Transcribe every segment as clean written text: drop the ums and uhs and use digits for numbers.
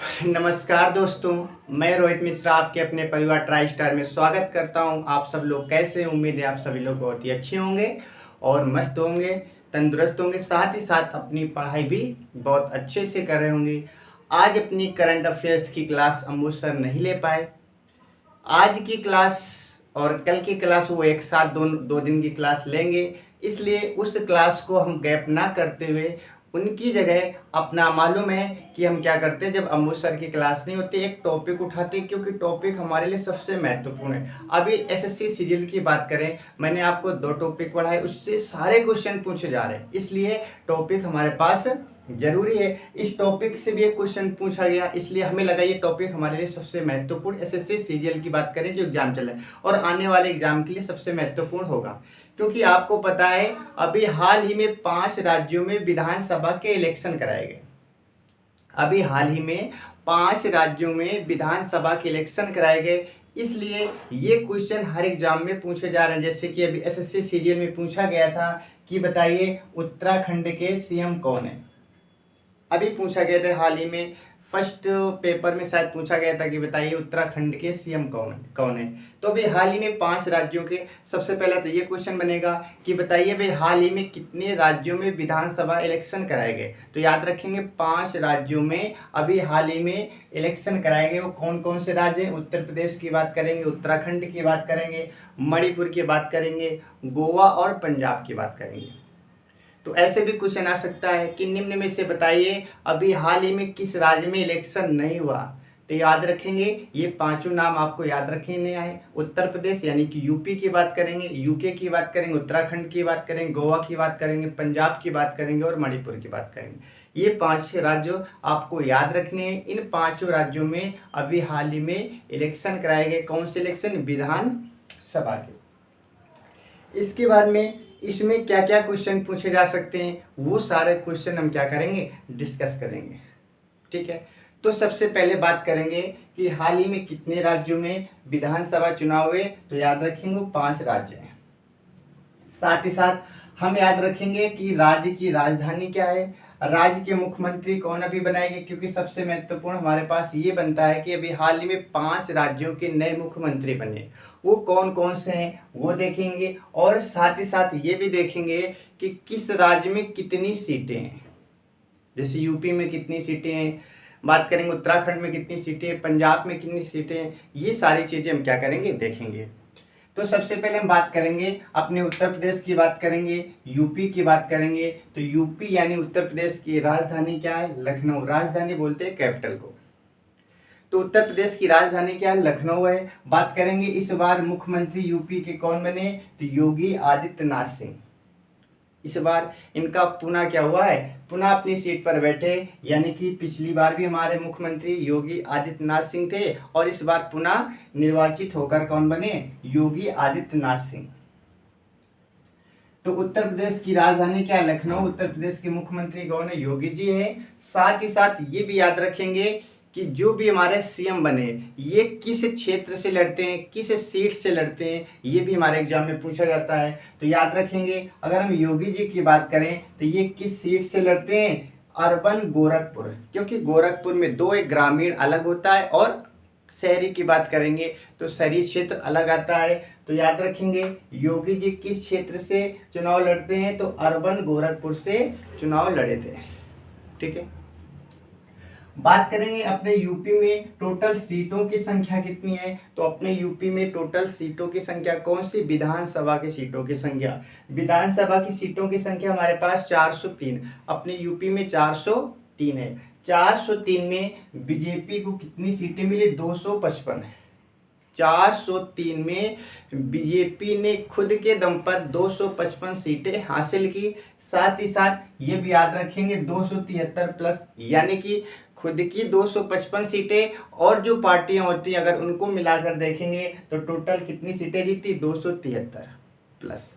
नमस्कार दोस्तों, मैं रोहित मिश्रा आपके अपने परिवार ट्राई स्टार में स्वागत करता हूं। आप सब लोग कैसे हैं? उम्मीद है आप सभी लोग बहुत ही अच्छे होंगे और मस्त होंगे, तंदुरुस्त होंगे, साथ ही साथ अपनी पढ़ाई भी बहुत अच्छे से कर रहे होंगे। आज अपनी करंट अफेयर्स की क्लास अम्बू सर नहीं ले पाए। आज की क्लास और कल की क्लास वो एक साथ दो दिन की क्लास लेंगे, इसलिए उस क्लास को हम गैप ना करते हुए उनकी जगह अपना मालूम है कि हम क्या करते हैं, जब अम्बू सर की क्लास नहीं होती एक टॉपिक उठाते हैं, क्योंकि टॉपिक हमारे लिए सबसे महत्वपूर्ण है। अभी एसएससी सीजीएल की बात करें, मैंने आपको 2 टॉपिक पढ़ाए, उससे सारे क्वेश्चन पूछे जा रहे हैं, इसलिए टॉपिक हमारे पास जरूरी है। इस टॉपिक से भी एक क्वेश्चन पूछा गया, इसलिए हमें लगा ये टॉपिक हमारे लिए सबसे महत्वपूर्ण, एसएससी सीजीएल की बात करें जो एग्जाम चल रहा है और आने वाले एग्जाम के लिए सबसे महत्वपूर्ण होगा। क्योंकि आपको पता है अभी हाल ही में 5 राज्यों में विधानसभा के इलेक्शन कराए गए। अभी हाल ही में 5 राज्यों में विधानसभा के इलेक्शन कराए गए, इसलिए ये क्वेश्चन हर एग्जाम में पूछे जा रहे हैं। जैसे कि अभी एसएससी सीजीएल में पूछा गया था कि बताइए उत्तराखंड के सीएम कौन है। अभी पूछा गया था हाल ही में, फर्स्ट पेपर में शायद पूछा गया था कि बताइए उत्तराखंड के सीएम कौन कौन है। तो अभी हाल ही में 5 राज्यों के, सबसे पहला तो ये क्वेश्चन बनेगा कि बताइए भाई हाल ही में कितने राज्यों में विधानसभा इलेक्शन कराए गए। तो याद रखेंगे 5 राज्यों में अभी हाल ही में इलेक्शन कराए गए। वो कौन कौन से राज्य हैं? उत्तर प्रदेश की बात करेंगे, उत्तराखंड की बात करेंगे, मणिपुर की बात करेंगे, गोवा और पंजाब की बात करेंगे। तो ऐसे भी क्वेश्चन आ सकता है कि निम्न में से बताइए अभी हाल ही में किस राज्य में इलेक्शन नहीं हुआ। तो याद रखेंगे ये पांचों नाम आपको याद रखने हैं। उत्तर प्रदेश यानी कि यूपी की बात करेंगे, यूके की बात करेंगे, उत्तराखंड की बात करेंगे, गोवा की बात करेंगे, पंजाब की बात करेंगे और मणिपुर की बात करेंगे। ये 5 राज्य आपको याद रखने हैं। इन 5 राज्यों में अभी हाल ही में इलेक्शन कराए गए। कौन से इलेक्शन? विधानसभा के। इसके बाद में इसमें क्या क्या क्वेश्चन पूछे जा सकते हैं, वो सारे क्वेश्चन हम क्या करेंगे, डिस्कस करेंगे। ठीक है, तो सबसे पहले बात करेंगे कि हाल ही में कितने राज्यों में विधानसभा चुनाव हुए। तो याद रखेंगे 5 राज्य हैं। साथ ही साथ हम याद रखेंगे कि राज्य की राजधानी क्या है, राज्य के मुख्यमंत्री कौन अभी बनाएंगे, क्योंकि सबसे महत्वपूर्ण हमारे पास ये बनता है कि अभी हाल ही में 5 राज्यों के नए मुख्यमंत्री बने, वो कौन कौन से हैं वो देखेंगे। और साथ ही साथ ये भी देखेंगे कि किस राज्य में कितनी सीटें हैं। जैसे यूपी में कितनी सीटें हैं, बात करेंगे उत्तराखंड में कितनी सीटें हैं, पंजाब में कितनी सीटें हैं, ये सारी चीज़ें हम क्या करेंगे, देखेंगे। तो सबसे पहले हम बात करेंगे अपने उत्तर प्रदेश की बात करेंगे, यूपी की बात करेंगे। तो यूपी यानी उत्तर प्रदेश की राजधानी क्या है? लखनऊ। राजधानी बोलते हैं कैपिटल को। तो उत्तर प्रदेश की राजधानी क्या है? लखनऊ है। बात करेंगे इस बार मुख्यमंत्री यूपी के कौन बने? तो योगी आदित्यनाथ सिंह। इस बार इनका पुनः क्या हुआ है, पुनः अपनी सीट पर बैठे, यानी कि पिछली बार भी हमारे मुख्यमंत्री योगी आदित्यनाथ सिंह थे और इस बार पुनः निर्वाचित होकर कौन बने? योगी आदित्यनाथ सिंह। तो उत्तर प्रदेश की राजधानी क्या है? लखनऊ। उत्तर प्रदेश के मुख्यमंत्री कौन है? योगी जी है। साथ ही साथ ये भी याद रखेंगे कि जो भी हमारे सीएम बने ये किस क्षेत्र से लड़ते हैं, किस सीट से लड़ते हैं, ये भी हमारे एग्जाम में पूछा जाता है। तो याद रखेंगे अगर हम योगी जी की बात करें तो ये किस सीट से लड़ते हैं? अर्बन गोरखपुर, क्योंकि गोरखपुर में दो, एक ग्रामीण अलग होता है और शहरी की बात करेंगे तो शहरी क्षेत्र अलग आता है। तो याद रखेंगे योगी जी किस क्षेत्र से चुनाव लड़ते हैं? तो अर्बन गोरखपुर से चुनाव लड़े थे। ठीक है, बात करेंगे अपने यूपी में टोटल सीटों की संख्या कितनी है। तो अपने यूपी में टोटल सीटों की संख्या कौन सी? विधानसभा की सीटों की संख्या। विधानसभा की सीटों की संख्या हमारे पास 403, अपने यूपी में 403 है। 403 में बीजेपी को कितनी सीटें मिली? 255। 403 में बीजेपी ने खुद के दम पर 255 सीटें हासिल की। साथ ही साथ ये भी याद रखेंगे 273 प्लस, यानी कि खुद की 255 सीटें और जो पार्टियां होती हैं अगर उनको मिलाकर देखेंगे तो टोटल कितनी सीटें जीती? 273 प्लस।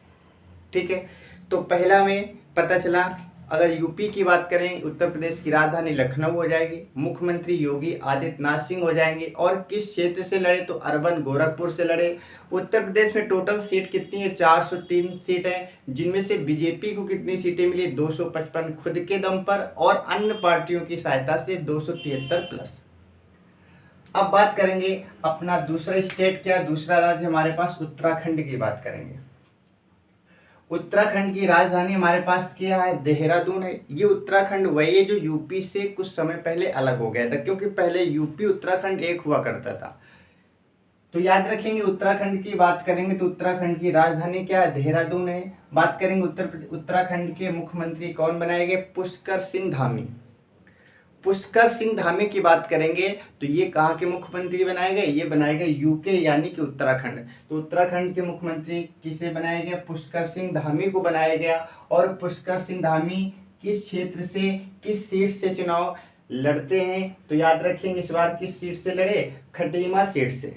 ठीक है, तो पहला में पता चला अगर यूपी की बात करें उत्तर प्रदेश की राजधानी लखनऊ हो जाएगी, मुख्यमंत्री योगी आदित्यनाथ सिंह हो जाएंगे और किस क्षेत्र से लड़े? तो अर्बन गोरखपुर से लड़े। उत्तर प्रदेश में टोटल सीट कितनी है? 403 सीट है, जिनमें से बीजेपी को कितनी सीटें मिली? 255 खुद के दम पर और अन्य पार्टियों की सहायता से 273 प्लस। अब बात करेंगे अपना दूसरा स्टेट क्या, दूसरा राज्य हमारे पास उत्तराखंड की बात करेंगे। उत्तराखंड की राजधानी हमारे पास क्या है, देहरादून है। ये उत्तराखंड वही है जो यूपी से कुछ समय पहले अलग हो गया था, क्योंकि पहले यूपी उत्तराखंड एक हुआ करता था। तो याद रखेंगे उत्तराखंड की बात करेंगे तो उत्तराखंड की राजधानी क्या है, देहरादून है। बात करेंगे उत्तराखंड के मुख्यमंत्री कौन बनाए गए, पुष्कर सिंह धामी। पुष्कर सिंह धामी की बात करेंगे तो ये कहाँ के मुख्यमंत्री बनाए गए, ये बनाए गए यूके यानी कि उत्तराखंड। तो उत्तराखंड के मुख्यमंत्री किसे बनाया गया, पुष्कर सिंह धामी को बनाया गया। और पुष्कर सिंह धामी किस क्षेत्र से, किस सीट से चुनाव लड़ते हैं, तो याद रखेंगे इस बार किस सीट से लड़े, खटीमा सीट से।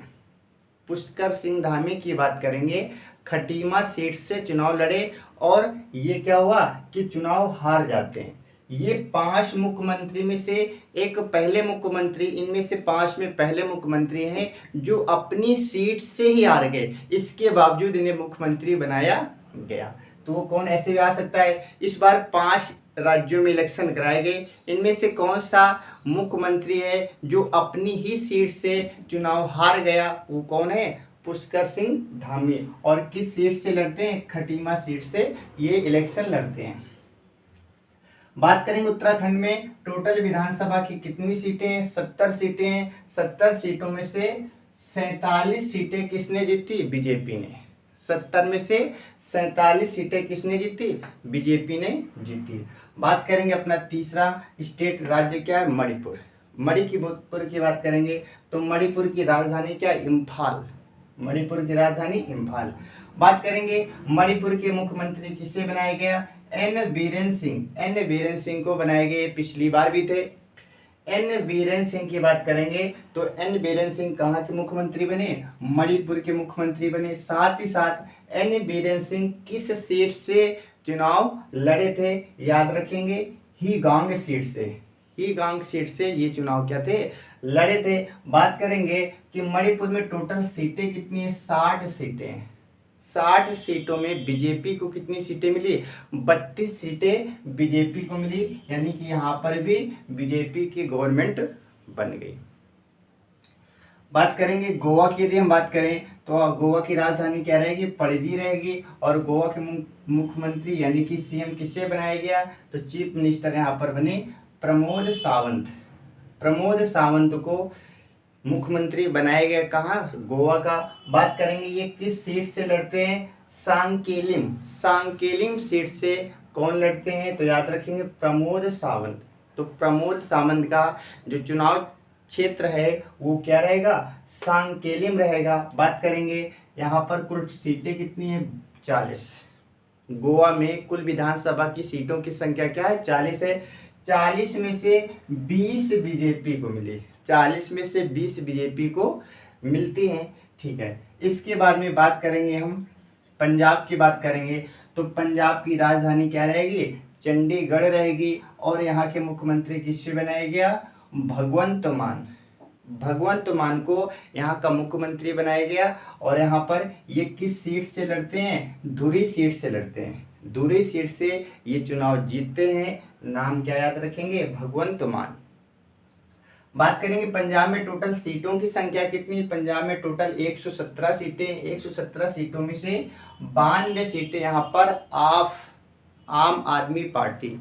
पुष्कर सिंह धामी की बात करेंगे, खटीमा सीट से चुनाव लड़े और ये क्या हुआ कि चुनाव हार जाते हैं। ये 5 मुख्यमंत्री में से एक पहले मुख्यमंत्री, इनमें से 5 में पहले मुख्यमंत्री हैं जो अपनी सीट से ही हार गए, इसके बावजूद इन्हें मुख्यमंत्री बनाया गया। तो वो कौन ऐसे भी आ सकता है। इस बार 5 राज्यों में इलेक्शन कराए गए, इनमें से कौन सा मुख्यमंत्री है जो अपनी ही सीट से चुनाव हार गया, वो कौन है, पुष्कर सिंह धामी। और किस सीट से लड़ते हैं, खटीमा सीट से ये इलेक्शन लड़ते हैं। बात करेंगे उत्तराखंड में टोटल विधानसभा की कितनी सीटें हैं, 70 सीटें हैं। 70 सीटों में से 47 सीटें किसने जीती, बीजेपी ने। 70 में से 47 सीटें किसने जीती, बीजेपी ने जीती। बात करेंगे अपना तीसरा स्टेट राज्य क्या है, मणिपुर। मणिपुर की बात करेंगे तो मणिपुर की राजधानी क्या, इम्फाल। मणिपुर की राजधानी इम्फाल। बात करेंगे मणिपुर के मुख्यमंत्री किसे बनाया गया, एन बीरेन सिंह। एन बीरेन सिंह को बनाए गए, पिछली बार भी थे। एन बीरेन सिंह की बात करेंगे तो एन बीरेन सिंह कहाँ के मुख्यमंत्री बने, मणिपुर के मुख्यमंत्री बने। साथ ही साथ एन बीरेन सिंह किस सीट से चुनाव लड़े थे, याद रखेंगे हीगांग सीट से। हीगांग सीट से ये चुनाव क्या थे, लड़े थे। बात करेंगे कि मणिपुर में टोटल सीटें कितनी है, 60 सीटें हैं। 60 सीटों में बीजेपी को कितनी सीटें मिली, 32 सीटें बीजेपी को मिली, यानी कि यहाँ पर भी बीजेपी की गवर्नमेंट बन गई। बात करेंगे गोवा की, यदि हम बात करें तो गोवा की राजधानी क्या रहेगी, पणजी रहेगी। और गोवा के मुख्यमंत्री यानी कि सीएम किसे बनाया गया, तो चीफ मिनिस्टर यहाँ पर बने प्रमोद सावंत। प्रमोद सावंत को मुख्यमंत्री बनाया गया कहाँ, गोवा का। बात करेंगे ये किस सीट से लड़ते हैं, सांकेलिम। सांकेलिम सीट से कौन लड़ते हैं, तो याद रखेंगे प्रमोद सावंत। तो प्रमोद सावंत का जो चुनाव क्षेत्र है वो क्या रहेगा, सांकेलिम रहेगा। बात करेंगे यहाँ पर कुल सीटें कितनी है, 40। गोवा में कुल विधानसभा की सीटों की संख्या क्या है, 40 है। 40 में से 20 बीजेपी को मिली, 40 में से 20 बीजेपी को मिलती हैं, ठीक है। इसके बाद में बात करेंगे हम पंजाब की बात करेंगे तो पंजाब की राजधानी क्या रहेगी, चंडीगढ़ रहेगी। और यहाँ के मुख्यमंत्री किससे बनाया गया, भगवंत मान। भगवंत मान को यहाँ का मुख्यमंत्री बनाया गया। और यहाँ पर ये किस सीट से लड़ते हैं, धुरी सीट से लड़ते हैं। धुरी सीट से ये चुनाव जीतते हैं, नाम क्या याद रखेंगे, भगवंत मान। बात करेंगे पंजाब में टोटल सीटों की संख्या कितनी, पंजाब में टोटल 117 सीटें। 117 सीटों में से 92 सीटें यहाँ पर आम आदमी पार्टी।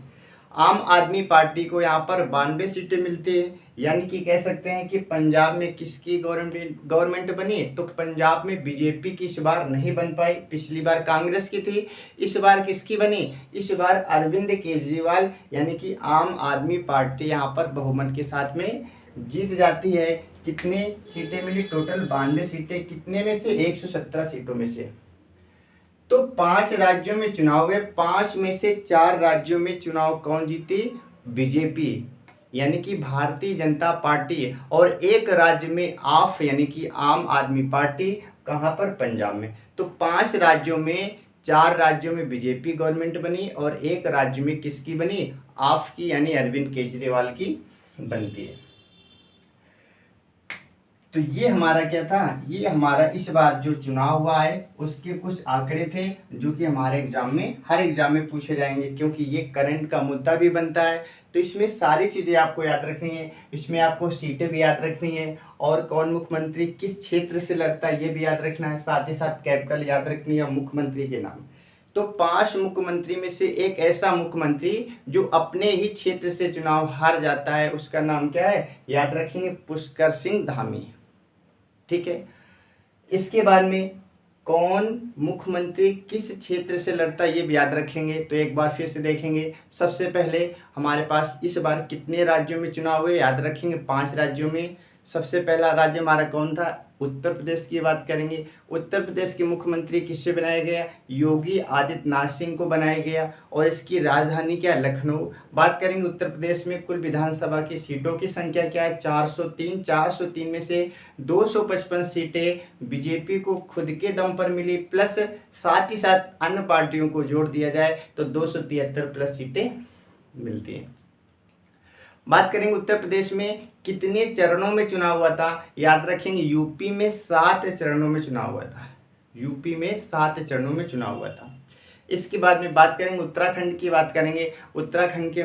आम आदमी पार्टी को यहाँ पर 92 सीटें मिलती है, यानी कि कह सकते हैं कि पंजाब में किसकी गवर्नमेंट बनी, तो पंजाब में बीजेपी की इस बार नहीं बन पाई। पिछली बार कांग्रेस की थी, इस बार किसकी बनी, इस बार अरविंद केजरीवाल यानी कि आम आदमी पार्टी यहाँ पर बहुमत के साथ में जीत जाती है। कितनी सीटें मिली, टोटल 92 सीटें, कितने में से, 117 सीटों में से। तो 5 राज्यों में चुनाव हुए, 5 में से 4 राज्यों में चुनाव कौन जीती, बीजेपी यानी कि भारतीय जनता पार्टी। और एक राज्य में आप यानी कि आम आदमी पार्टी, कहाँ पर, पंजाब में। तो 5 राज्यों में 4 राज्यों में बीजेपी गवर्नमेंट बनी और एक राज्य में किसकी बनी, आप की यानी अरविंद केजरीवाल की बनती है। तो ये हमारा क्या था, ये हमारा इस बार जो चुनाव हुआ है उसके कुछ आंकड़े थे जो कि हमारे एग्जाम में, हर एग्जाम में पूछे जाएंगे, क्योंकि ये करंट का मुद्दा भी बनता है। तो इसमें सारी चीज़ें आपको याद रखनी है, इसमें आपको सीटें भी याद रखनी है, और कौन मुख्यमंत्री किस क्षेत्र से लड़ता है ये भी याद रखना है, साथ ही साथ कैपिटल याद रखनी है, मुख्यमंत्री के नाम। तो 5 मुख्यमंत्री में से एक ऐसा मुख्यमंत्री जो अपने ही क्षेत्र से चुनाव हार जाता है, उसका नाम क्या है, याद रखेंगे, पुष्कर सिंह धामी। ठीक है, इसके बाद में कौन मुख्यमंत्री किस क्षेत्र से लड़ता है ये भी याद रखेंगे। तो एक बार फिर से देखेंगे, सबसे पहले हमारे पास इस बार कितने राज्यों में चुनाव हुए, याद रखेंगे 5 राज्यों में। सबसे पहला राज्य हमारा कौन था, उत्तर प्रदेश की बात करेंगे। उत्तर प्रदेश के मुख्यमंत्री किससे बनाया गया, योगी आदित्यनाथ सिंह को बनाया गया, और इसकी राजधानी क्या है, लखनऊ। बात करेंगे उत्तर प्रदेश में कुल विधानसभा की सीटों की संख्या क्या है, 403। 403 में से 255 सीटें बीजेपी को खुद के दम पर मिली, प्लस साथ ही साथ अन्य पार्टियों को जोड़ दिया जाए तो 273 प्लस सीटें मिलती हैं। बात करेंगे उत्तर प्रदेश में कितने चरणों में चुनाव हुआ था, याद रखेंगे यूपी में 7 चरणों में चुनाव हुआ था, यूपी में 7 चरणों में चुनाव हुआ था। इसके बाद में बात करेंगे उत्तराखंड की, बात करेंगे उत्तराखंड के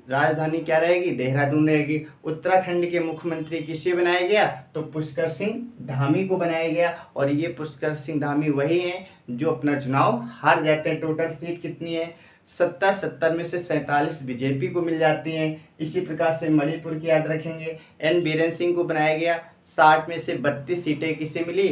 राजधानी क्या रहेगी, देहरादून रहेगी। उत्तराखंड के मुख्यमंत्री किसे बनाया गया, तो पुष्कर सिंह धामी को बनाया गया, और ये पुष्कर सिंह धामी वही हैं जो अपना चुनाव हार जाते हैं। टोटल सीट कितनी है, 70 में से 47 बीजेपी को मिल जाती हैं। इसी प्रकार से मणिपुर की याद रखेंगे, एन बीरेन सिंह को बनाया गया, 60 में से 32 सीटें किसे मिली,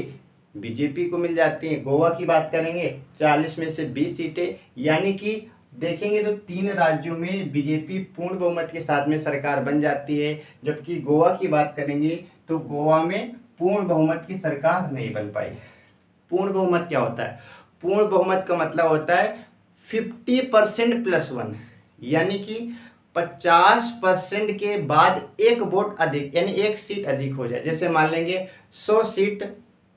बीजेपी को मिल जाती हैं। गोवा की बात करेंगे, 40 में से 20 सीटें, यानी कि देखेंगे तो 3 राज्यों में बीजेपी पूर्ण बहुमत के साथ में सरकार बन जाती है। जबकि गोवा की बात करेंगे तो गोवा में पूर्ण बहुमत की सरकार नहीं बन पाई। पूर्ण बहुमत क्या होता है, पूर्ण बहुमत का मतलब होता है 50% प्लस 1, यानी कि 50% के बाद एक वोट अधिक, यानी एक सीट अधिक हो जाए। जैसे मान लेंगे 100 सीट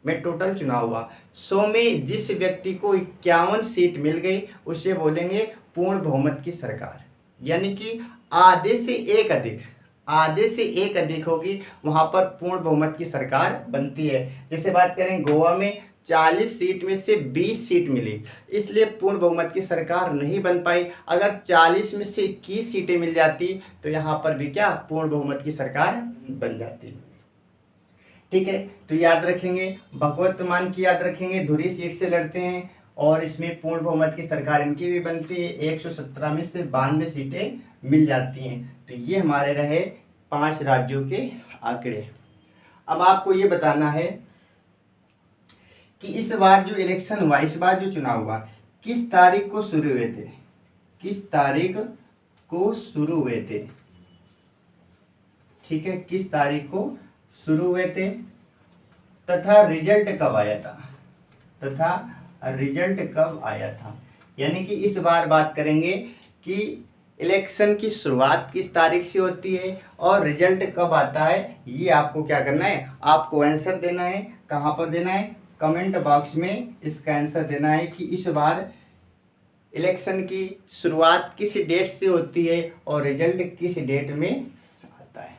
में टोटल चुनाव हुआ, 100 में जिस व्यक्ति को 51 सीट मिल गई उसे बोलेंगे पूर्ण बहुमत की सरकार, यानी कि आधे से एक अधिक होगी, वहां पर पूर्ण बहुमत की सरकार बनती है। जैसे बात करें गोवा में 40 सीट में से 20 सीट मिली, इसलिए पूर्ण बहुमत की सरकार नहीं बन पाई। अगर 40 में से 21 सीटें मिल जाती तो यहाँ पर भी क्या, पूर्ण बहुमत की सरकार बन जाती। ठीक है, तो याद रखेंगे भगवत मान की याद रखेंगे, धुरी सीट से लड़ते हैं और इसमें पूर्ण बहुमत की सरकार इनकी भी बनती है। 117 में से 92 सीटें मिल जाती हैं। तो ये हमारे रहे 5 राज्यों के आंकड़े। अब आपको ये बताना है कि इस बार जो इलेक्शन हुआ, इस बार जो चुनाव हुआ, किस तारीख को शुरू हुए थे, किस तारीख को शुरू हुए थे। ठीक है, किस तारीख को शुरू हुए थे तथा रिजल्ट कब आया था, यानी कि इस बार बात करेंगे कि इलेक्शन की शुरुआत किस तारीख से होती है और रिजल्ट कब आता है। ये आपको क्या करना है, आपको आंसर देना है। कहाँ पर देना है, कमेंट बॉक्स में इसका आंसर देना है कि इस बार इलेक्शन की शुरुआत किस डेट से होती है और रिजल्ट किस डेट में आता है।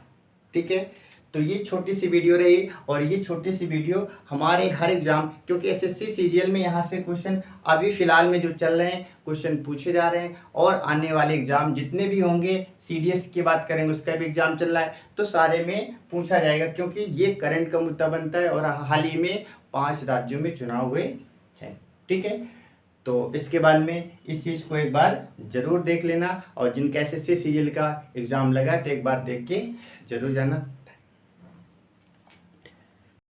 ठीक है, तो ये छोटी सी वीडियो रही, और ये छोटी सी वीडियो हमारे हर एग्जाम, क्योंकि एसएससी सीजीएल में यहाँ से क्वेश्चन अभी फ़िलहाल में जो चल रहे हैं क्वेश्चन पूछे जा रहे हैं, और आने वाले एग्जाम जितने भी होंगे, सीडीएस की बात करेंगे उसका भी एग्जाम चल रहा है, तो सारे में पूछा जाएगा, क्योंकि ये करंट का मुद्दा बनता है और हाल ही में 5 राज्यों में चुनाव हुए हैं। ठीक है, तो इसके बाद में इस चीज़ को एक बार ज़रूर देख लेना, और जिनका एसएससी सीजीएल का एग्ज़ाम लगा तो एक बार देख के ज़रूर जाना।